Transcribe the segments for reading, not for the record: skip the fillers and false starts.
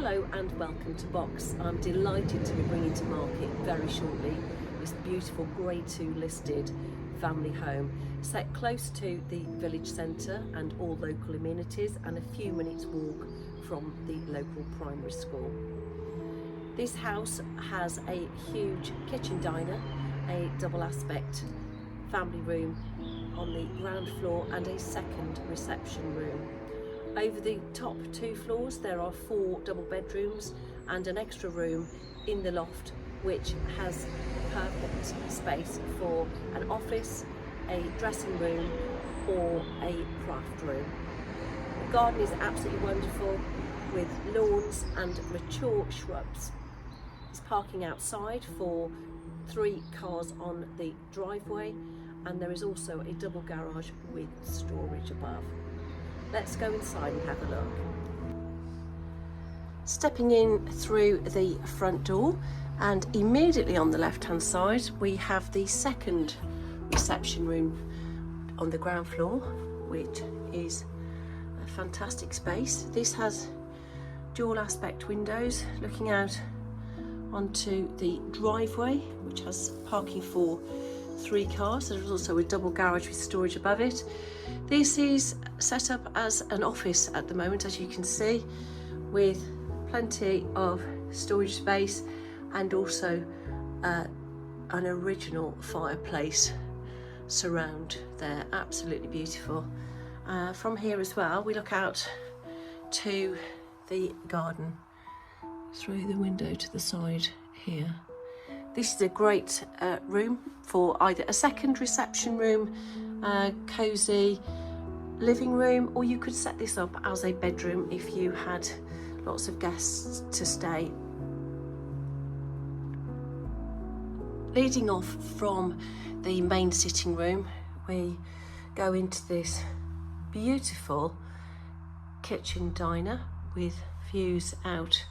Hello and welcome to Box. I'm delighted to be bringing to market very shortly this beautiful Grade 2 listed family home set close to the village centre and all local amenities and a few minutes walk from the local primary school. This house has a huge kitchen diner, a double aspect family room on the ground floor and a second reception room. Over the top 2 floors there are 4 double bedrooms and an extra room in the loft which has perfect space for an office, a dressing room or a craft room. The garden is absolutely wonderful with lawns and mature shrubs. There's parking outside for 3 cars on the driveway and there is also a double garage with storage above. Let's go inside and have a look. Stepping in through the front door and immediately on the left hand side we have the second reception room on the ground floor, which is a fantastic space. This has dual aspect windows looking out onto the driveway which has parking for 3 cars. There's also a double garage with storage above it. This is set up as an office at the moment, as you can see, with plenty of storage space and also an original fireplace surround there. Absolutely beautiful. From here as well we look out to the garden through the window to the side here. This is a great room for either a second reception room, cosy living room, or you could set this up as a bedroom if you had lots of guests to stay. Leading off from the main sitting room, we go into this beautiful kitchen diner with views out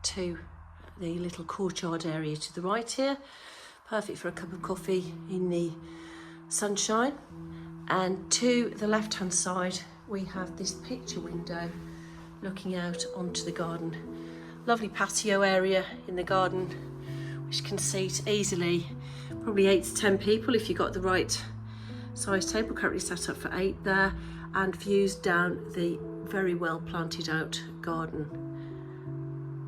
to the little courtyard area to the right here. Perfect for a cup of coffee in the sunshine. And to the left hand side we have this picture window looking out onto the garden. Lovely patio area in the garden which can seat easily probably 8 to 10 people if you've got the right size table. Currently set up for 8 there, and views down the very well planted out garden.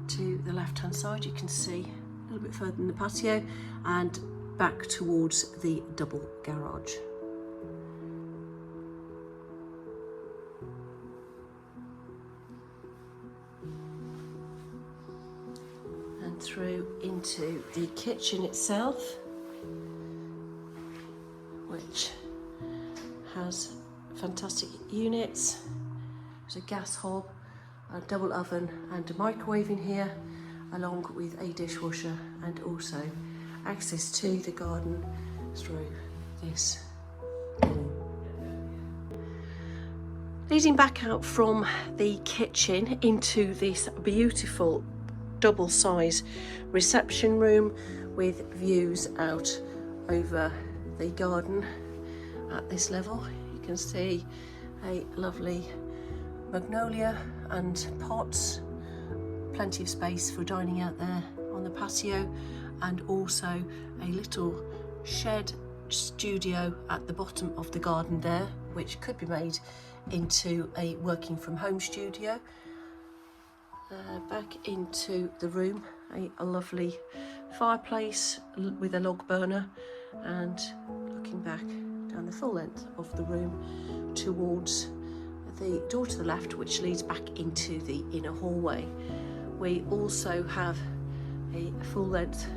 To the left hand side you can see a little bit further in the patio and back towards the double garage. And through into the kitchen itself, which has fantastic units. There's a gas hob, a double oven and a microwave in here, along with a dishwasher, and also access to the garden through this door. Leading back out from the kitchen into this beautiful double size reception room with views out over the garden. At this level you can see a lovely magnolia and pots, plenty of space for dining out there on the patio, and also a little shed studio at the bottom of the garden there, which could be made into a working from home studio. Back into the room, a lovely fireplace with a log burner, and looking back down the full length of the room towards the door to the left, which leads back into the inner hallway. We also have a full length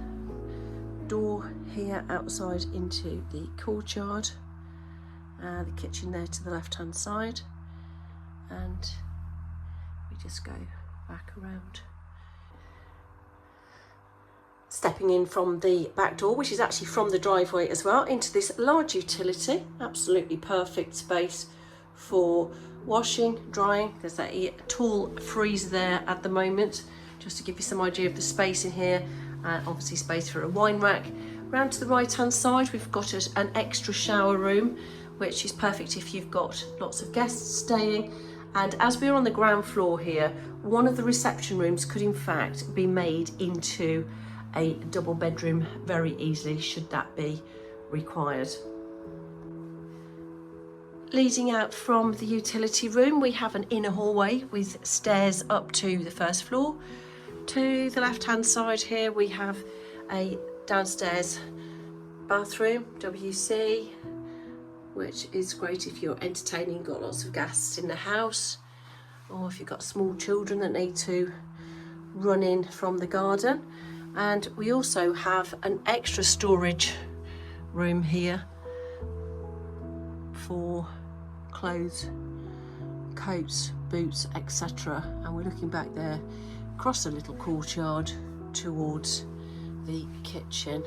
door here outside into the courtyard, the kitchen there to the left hand side, and we just go back around. Stepping in from the back door, which is actually from the driveway as well, into this large utility. Absolutely perfect space for washing, drying. There's that tall freezer there at the moment, just to give you some idea of the space in here. Obviously space for a wine rack. Round to the right hand side we've got an extra shower room, which is perfect if you've got lots of guests staying, And as we're on the ground floor here, one of the reception rooms could in fact be made into a double bedroom very easily, should that be required. Leading out from the utility room, we have an inner hallway with stairs up to the first floor. To the left hand side here we have a downstairs bathroom, WC, which is great if you're entertaining, got lots of guests in the house, or if you've got small children that need to run in from the garden. And we also have an extra storage room here for clothes, coats, boots, etc. And we're looking back there across a little courtyard towards the kitchen.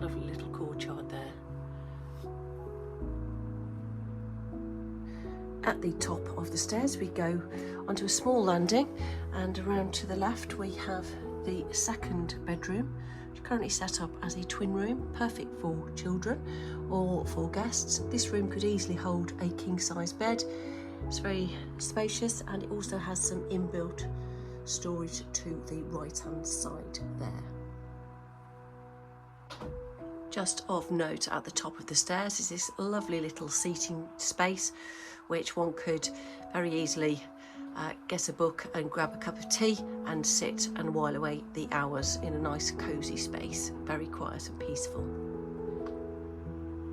Lovely little courtyard there. At the top of the stairs we go onto a small landing, and around to the left we have the second bedroom, which is currently set up as a twin room, perfect for children or for guests. This room could easily hold a king-size bed. It's very spacious, and it also has some inbuilt storage to the right-hand side there. Just of note, at the top of the stairs is this lovely little seating space, which one could very easily get a book and grab a cup of tea and sit and while away the hours in a nice cosy space, very quiet and peaceful.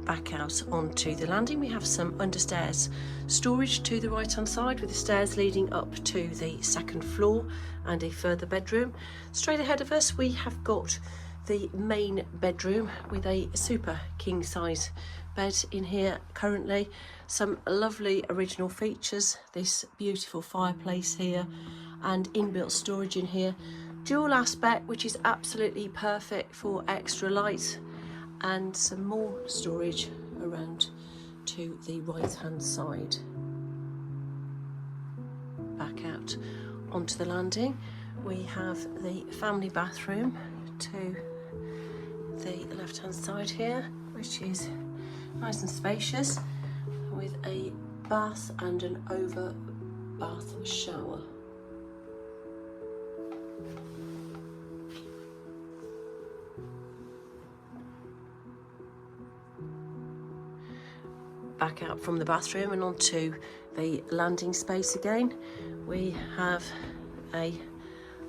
Back out onto the landing, we have some understairs storage to the right hand side, with the stairs leading up to the second floor and a further bedroom. Straight ahead of us we have got the main bedroom with a super king size bed in here currently. Some lovely original features, this beautiful fireplace here and inbuilt storage in here. Dual aspect, which is absolutely perfect for extra light, and some more storage around to the right hand side. Back out onto the landing we have the family bathroom to the left hand side here, which is nice and spacious with a bath and an over bath shower. Back out from the bathroom and onto the landing space again, we have a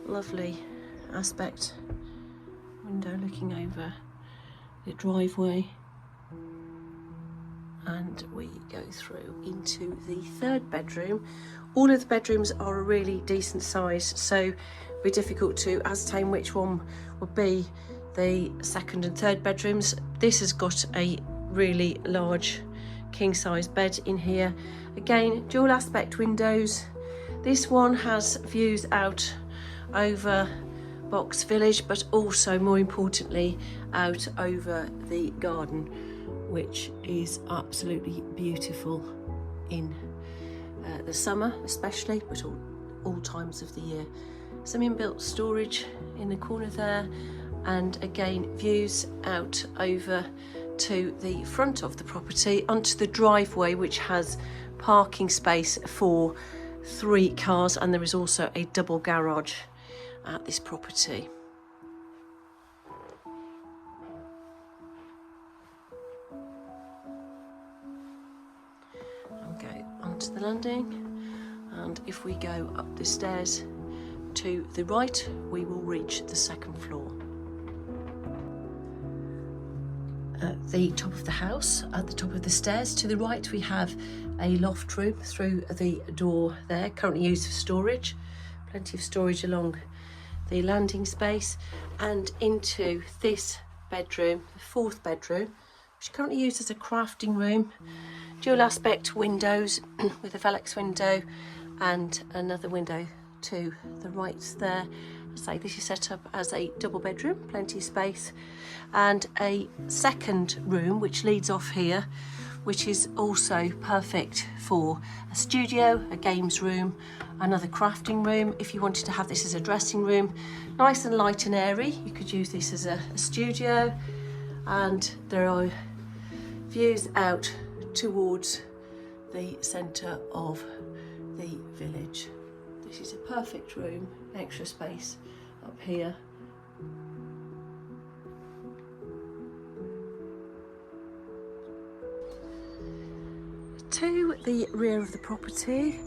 lovely aspect window looking over the driveway, and we go through into the third bedroom. All of the bedrooms are a really decent size, so it'd be difficult to ascertain which one would be the second and third bedrooms. This has got a really large king size bed in here. Again, dual aspect windows. This one has views out over Box Village, but also more importantly out over the garden, which is absolutely beautiful in the summer especially, but all times of the year. Some inbuilt storage in the corner there, and again views out over to the front of the property onto the driveway, which has parking space for 3 cars, and there is also a double garage at this property. I'll go onto the landing, and if we go up the stairs to the right we will reach the second floor. At the top of the house, at the top of the stairs to the right, we have a loft room through the door there, currently used for storage. Plenty of storage along the landing space, and into this bedroom, the fourth bedroom, which is currently used as a crafting room. Dual aspect windows with a Velux window and another window to the right there. So this is set up as a double bedroom, plenty of space, and a second room which leads off here, which is also perfect for a studio, a games room, another crafting room. If you wanted to have this as a dressing room, nice and light and airy, you could use this as a studio. And there are views out towards the centre of the village. This is a perfect room, extra space up here. To the rear of the property,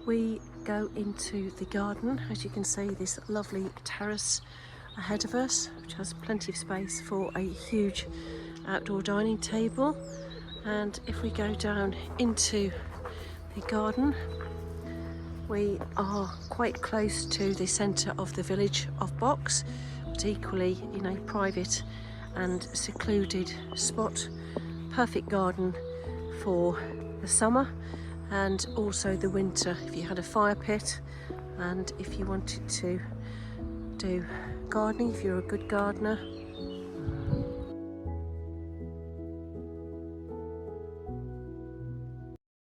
we go into the garden. As you can see, this lovely terrace ahead of us, which has plenty of space for a huge outdoor dining table. And if we go down into the garden, we are quite close to the centre of the village of Box, but equally in a private and secluded spot. Perfect garden for the summer and also the winter if you had a fire pit, and if you wanted to do gardening, if you're a good gardener,